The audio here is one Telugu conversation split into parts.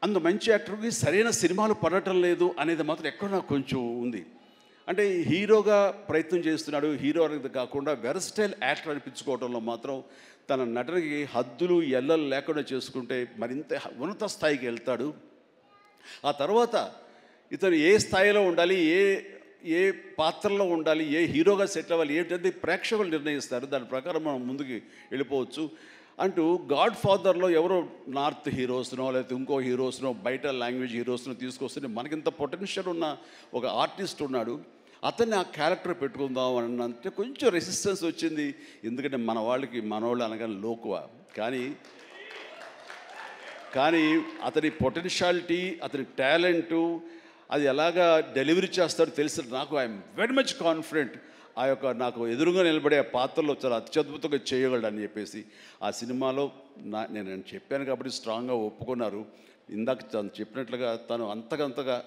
అంత మంచి యాక్టర్కి సరైన సినిమాలు పడటం లేదు అనేది మాత్రం ఎక్కడ నాకు కొంచెం ఉంది. అంటే హీరోగా ప్రయత్నం చేస్తున్నాడు, హీరో అనేది కాకుండా వెర్స్టైల్ యాక్టర్ అనిపించుకోవడంలో మాత్రం తన నటనకి హద్దులు ఎల్లలు లేకుండా చేసుకుంటే మరింత ఉన్నత స్థాయికి వెళ్తాడు. ఆ తర్వాత ఇతను ఏ స్థాయిలో ఉండాలి, ఏ పాత్రలో ఉండాలి, ఏ హీరోగా సెట్ అవ్వాలి ఏంటంటే ప్రేక్షకులు నిర్ణయిస్తారు. దాని ప్రకారం మనం ముందుకు వెళ్ళిపోవచ్చు అంటూ గాడ్ ఫాదర్లో ఎవరో నార్త్ హీరోస్నో లేకపోతే ఇంకో హీరోస్నో బయట లాంగ్వేజ్ హీరోస్నో తీసుకొస్తే మనకింత పొటెన్షియల్ ఉన్న ఒక ఆర్టిస్ట్ ఉన్నాడు, అతన్ని ఆ క్యారెక్టర్ పెట్టుకుందాం అని అంటే కొంచెం రెసిస్టెన్స్ వచ్చింది. ఎందుకంటే మనవాళ్ళు అనగానే లోకువ. కానీ అతని పొటెన్షియాలిటీ, అతని టాలెంటు అది ఎలాగా డెలివరీ చేస్తాడో తెలిసి నాకు ఐఎమ్ వెరీ మచ్ కాన్ఫిడెంట్ నాకు ఎదురుగా నిలబడే పాత్రలో చాలా అత్యద్భుతంగా చేయగలడని చెప్పేసి ఆ సినిమాలో నేను చెప్పాను కాబట్టి స్ట్రాంగ్గా ఒప్పుకున్నారు. ఇందాక తను చెప్పినట్లుగా తను అంతకంతగా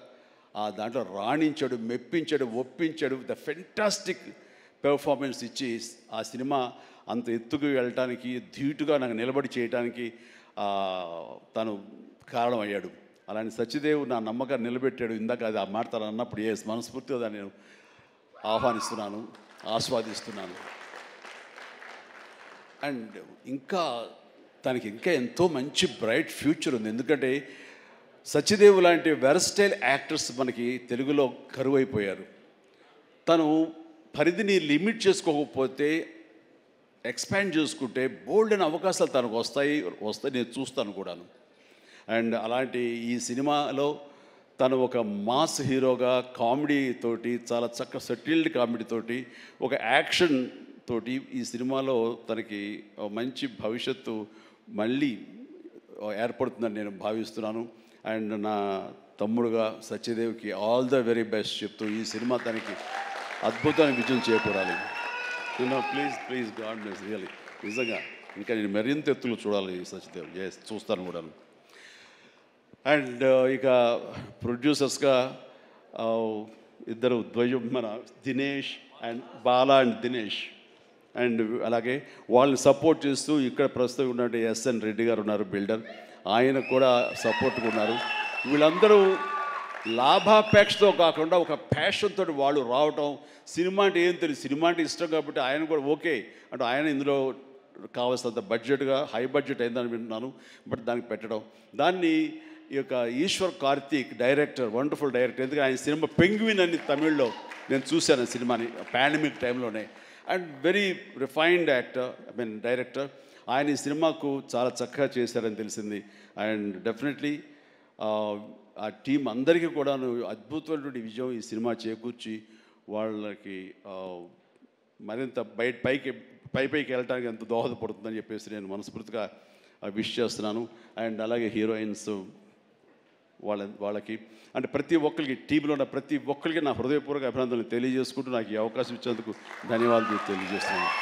ఆ దాంట్లో రాణించాడు, మెప్పించాడు, ఒప్పించాడు. ద ఫెంటాస్టిక్ పెర్ఫార్మెన్స్ ఇచ్చి ఆ సినిమా అంత ఎత్తుకు వెళ్ళటానికి, ధీటుగా నాకు నిలబడి చేయటానికి తను కారణమయ్యాడు. అలాంటి సత్యదేవ్ నా నమ్మకాన్ని నిలబెట్టాడు. ఇందాక అది ఆ మాట తను అన్నప్పుడు మనస్ఫూర్తిగా దాన్ని నేను ఆహ్వానిస్తున్నాను, ఆస్వాదిస్తున్నాను. అండ్ తనకి ఇంకా ఎంతో మంచి బ్రైట్ ఫ్యూచర్ ఉంది. ఎందుకంటే సత్యదేవ్ లాంటి వెర్స్టైల్ యాక్టర్స్ మనకి తెలుగులో కరువైపోయారు. తను పరిధిని లిమిట్ చేసుకోకపోతే, ఎక్స్పాండ్ చేసుకుంటే బోల్డ్ అయిన అవకాశాలు తనకు వస్తాయి నేను చూస్తాను కూడాను. అండ్ అలాంటి ఈ సినిమాలో తను ఒక మాస్ హీరోగా కామెడీ తోటి, చాలా చక్కగా సెటిల్డ్ కామెడీ తోటి, ఒక యాక్షన్ తోటి ఈ సినిమాలో తనకి మంచి భవిష్యత్తు మళ్ళీ ఏర్పడుతుందని నేను భావిస్తున్నాను. అండ్ నా తమ్ముడుగా సత్యదేవ్కి ఆల్ ద వెరీ బెస్ట్ చెప్తూ ఈ సినిమా తనకి అద్భుతమైన విజయం చేకూరాలి. Please God bless really. నిజంగా ఇంకా నేను మరింత ఎత్తులు చూడాలి సత్యదేవ్. చూస్తాను కూడా. అండ్ ఇక ప్రొడ్యూసర్స్గా ఇద్దరు మన Dinesh and Bala and Dinesh, and అలాగే వాళ్ళని సపోర్ట్ చేస్తూ ఇక్కడ ప్రస్తుతం ఉన్నట్టు ఎస్ఎన్ రెడ్డి గారు ఉన్నారు, బిల్డర్. ఆయన కూడా సపోర్ట్గా ఉన్నారు. వీళ్ళందరూ లాభాపేక్షతో కాకుండా ఒక ప్యాషన్ తోటి వాళ్ళు రావటం. సినిమా అంటే ఏం తెలియదు, సినిమా అంటే ఇష్టం కాబట్టి ఆయన కూడా ఓకే అంటే ఆయన ఇందులో కావాల్సినంత బడ్జెట్గా హై బడ్జెట్ అయిందని వింటున్నాను. బట్ దానికి పెట్టడం దాన్ని ఈ యొక్క Eshwar Karthik director, wonderful director. ఎందుకంటే ఆయన సినిమా పెంగ్విన్ అని తమిళ్లో నేను చూశాను సినిమాని పాండమిక్ టైంలోనే. And very refined director. ఆయన ఈ సినిమాకు చాలా చక్కగా చేశారని తెలిసింది. అండ్ డెఫినెట్లీ ఆ టీం అందరికీ కూడా అద్భుతమైనటువంటి విజయం ఈ సినిమా చేకూర్చి వాళ్ళకి మరింత పైకి వెళ్ళడానికి ఎంత దోహదపడుతుందని చెప్పేసి నేను మనస్ఫూర్తిగా విష్ చేస్తున్నాను. అండ్ అలాగే హీరోయిన్స్ వాళ్ళకి అంటే ప్రతి ఒక్కరికి, టీంలో ఉన్న ప్రతి ఒక్కరికి నా హృదయపూర్వక అభినందనలు తెలియజేసుకుంటూ నాకు ఈ అవకాశం ఇచ్చేందుకు ధన్యవాదాలు తెలియజేస్తున్నాను.